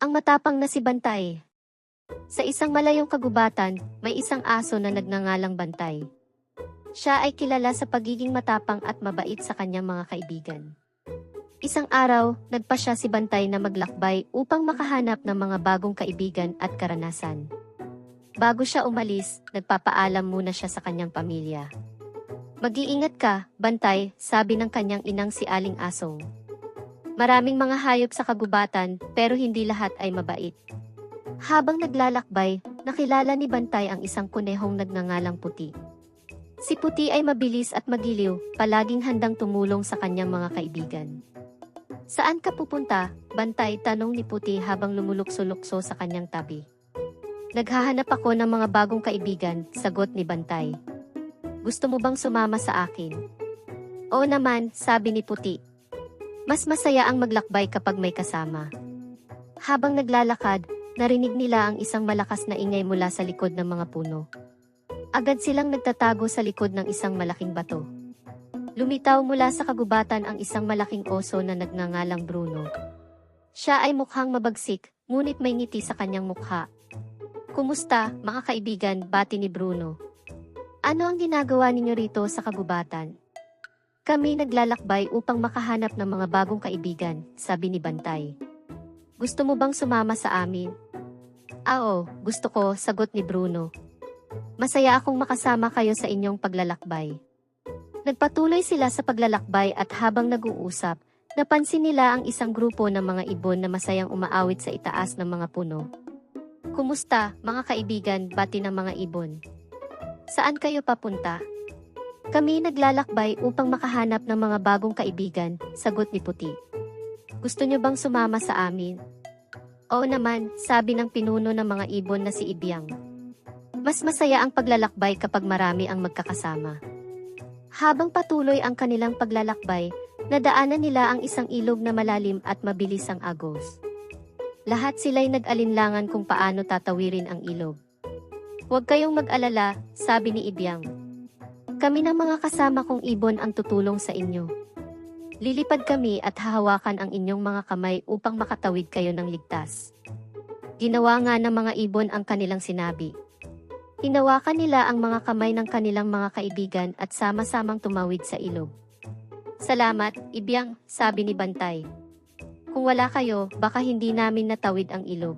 Ang matapang na si Bantay. Sa isang malayong kagubatan, may isang aso na nagngangalang Bantay. Siya ay kilala sa pagiging matapang at mabait sa kanyang mga kaibigan. Isang araw, nagpasya si Bantay na maglakbay upang makahanap ng mga bagong kaibigan at karanasan. Bago siya umalis, nagpapaalam muna siya sa kanyang pamilya. "Mag-iingat ka, Bantay," sabi ng kanyang inang si Aling Asong. Maraming mga hayop sa kagubatan, pero hindi lahat ay mabait. Habang naglalakbay, nakilala ni Bantay ang isang kunehong nagngangalang Puti. Si Puti ay mabilis at magiliw, palaging handang tumulong sa kanyang mga kaibigan. "Saan ka pupunta, Bantay?" tanong ni Puti habang lumulukso-lukso sa kanyang tabi. "Naghahanap ako ng mga bagong kaibigan," sagot ni Bantay. "Gusto mo bang sumama sa akin?" "Oo naman," sabi ni Puti. Mas masaya ang maglakbay kapag may kasama. Habang naglalakad, narinig nila ang isang malakas na ingay mula sa likod ng mga puno. Agad silang nagtatago sa likod ng isang malaking bato. Lumitaw mula sa kagubatan ang isang malaking oso na nagngangalang Bruno. Siya ay mukhang mabagsik, ngunit may ngiti sa kanyang mukha. "Kumusta, mga kaibigan?" bati ni Bruno. "Ano ang ginagawa ninyo rito sa kagubatan?" "Kami naglalakbay upang makahanap ng mga bagong kaibigan," sabi ni Bantay. "Gusto mo bang sumama sa amin?" "Oo, gusto ko," sagot ni Bruno. "Masaya akong makasama kayo sa inyong paglalakbay." Nagpatuloy sila sa paglalakbay at habang nag-uusap, napansin nila ang isang grupo ng mga ibon na masayang umaawit sa itaas ng mga puno. "Kumusta, mga kaibigan?" bati ng mga ibon. "Saan kayo papunta?" "Kami naglalakbay upang makahanap ng mga bagong kaibigan," sagot ni Puti. "Gusto niyo bang sumama sa amin?" "Oo naman," sabi ng pinuno ng mga ibon na si Ibyang. Mas masaya ang paglalakbay kapag marami ang magkakasama. Habang patuloy ang kanilang paglalakbay, nadaanan nila ang isang ilog na malalim at mabilis ang agos. Lahat sila'y nag-alinlangan kung paano tatawirin ang ilog. "Huwag kayong mag-alala," sabi ni Ibyang. "Kami ng mga kasama kong ibon ang tutulong sa inyo. Lilipad kami at hahawakan ang inyong mga kamay upang makatawid kayo ng ligtas." Ginawa nga ng mga ibon ang kanilang sinabi. Hinawakan nila ang mga kamay ng kanilang mga kaibigan at sama-samang tumawid sa ilog. "Salamat, Ibyang," sabi ni Bantay. "Kung wala kayo, baka hindi namin natawid ang ilog."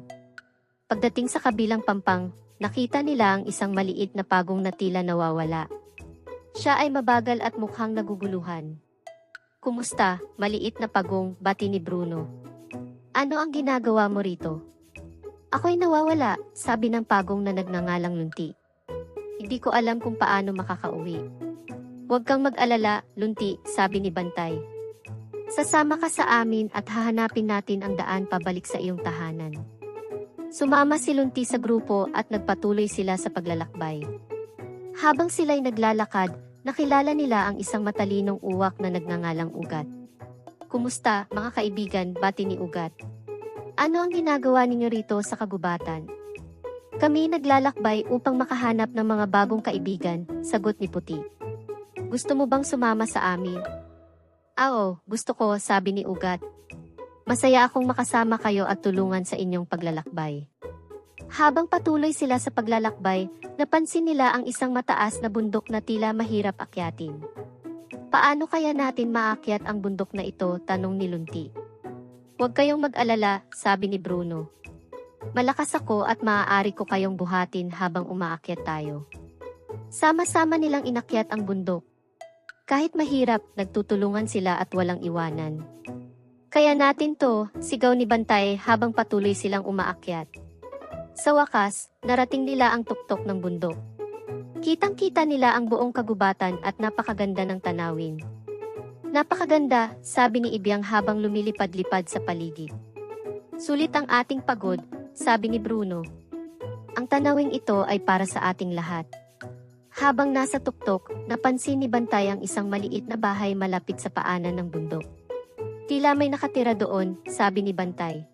Pagdating sa kabilang pampang, nakita nila ang isang maliit na pagong na tila nawawala. Siya ay mabagal at mukhang naguguluhan. "Kumusta, maliit na pagong?" bati ni Bruno. "Ano ang ginagawa mo rito?" "Ako'y nawawala," sabi ng pagong na nagngangalang Lunti. "Hindi ko alam kung paano makakauwi." "Huwag kang mag-alala, Lunti," sabi ni Bantay. "Sasama ka sa amin at hahanapin natin ang daan pabalik sa iyong tahanan." Sumama si Lunti sa grupo at nagpatuloy sila sa paglalakbay. Habang sila'y naglalakad, nakilala nila ang isang matalinong uwak na nagngangalang Ugat. "Kumusta, mga kaibigan?" bati ni Ugat. "Ano ang ginagawa ninyo rito sa kagubatan?" "Kami naglalakbay upang makahanap ng mga bagong kaibigan," sagot ni Puti. "Gusto mo bang sumama sa amin?" "Oo, gusto ko," sabi ni Ugat. "Masaya akong makasama kayo at tulungan sa inyong paglalakbay." Habang patuloy sila sa paglalakbay, napansin nila ang isang mataas na bundok na tila mahirap akyatin. "Paano kaya natin maakyat ang bundok na ito?" tanong ni Lunti. "Huwag kayong mag-alala," sabi ni Bruno. "Malakas ako at maaari ko kayong buhatin habang umaakyat tayo." Sama-sama nilang inakyat ang bundok. Kahit mahirap, nagtutulungan sila at walang iwanan. "Kaya natin to," sigaw ni Bantay habang patuloy silang umaakyat. Sa wakas, narating nila ang tuktok ng bundok. Kitang-kita nila ang buong kagubatan at napakaganda ng tanawin. "Napakaganda," sabi ni Ibyang habang lumilipad-lipad sa paligid. "Sulit ang ating pagod," sabi ni Bruno. "Ang tanawing ito ay para sa ating lahat." Habang nasa tuktok, napansin ni Bantay ang isang maliit na bahay malapit sa paanan ng bundok. "Tila may nakatira doon," sabi ni Bantay.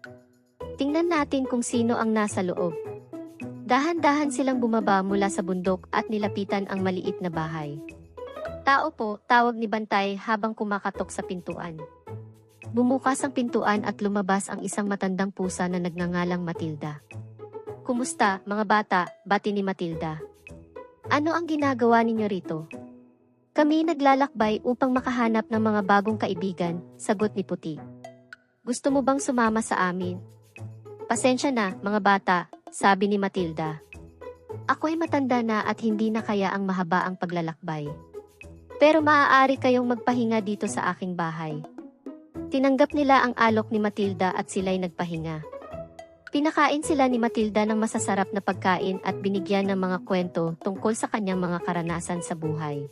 "Tingnan natin kung sino ang nasa loob." Dahan-dahan silang bumaba mula sa bundok at nilapitan ang maliit na bahay. Tao po, tawag ni Bantay habang kumakatok sa pintuan. Bumukas ang pintuan at lumabas ang isang matandang pusa na nagngangalang Matilda. "Kumusta, mga bata?" bati ni Matilda. "Ano ang ginagawa ninyo rito?" "Kami naglalakbay upang makahanap ng mga bagong kaibigan," sagot ni Puti. "Gusto mo bang sumama sa amin?" "Pasensya na, mga bata," sabi ni Matilda. "Ako'y matanda na at hindi na kaya ang mahaba ang paglalakbay. Pero maaari kayong magpahinga dito sa aking bahay." Tinanggap nila ang alok ni Matilda at sila'y nagpahinga. Pinakain sila ni Matilda ng masasarap na pagkain at binigyan ng mga kwento tungkol sa kanyang mga karanasan sa buhay.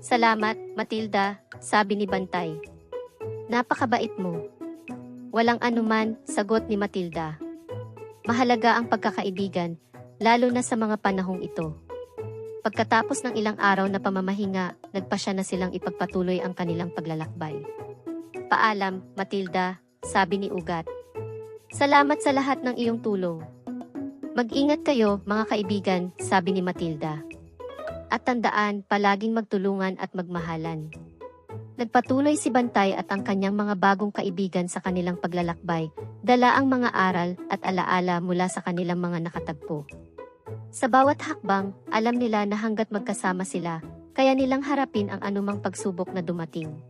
"Salamat, Matilda," sabi ni Bantay. "Napakabait mo." "Walang anuman," sagot ni Matilda. Mahalaga ang pagkakaibigan, lalo na sa mga panahong ito. Pagkatapos ng ilang araw na pamamahinga, nagpasya na silang ipagpatuloy ang kanilang paglalakbay. "Paalam, Matilda," sabi ni Ugat. "Salamat sa lahat ng iyong tulong." "Mag-ingat kayo, mga kaibigan," sabi ni Matilda. "At tandaan, palaging magtulungan at magmahalan." Nagpatuloy si Bantay at ang kanyang mga bagong kaibigan sa kanilang paglalakbay, dala ang mga aral at alaala mula sa kanilang mga nakatagpo. Sa bawat hakbang, alam nila na hanggat magkasama sila, kaya nilang harapin ang anumang pagsubok na dumating.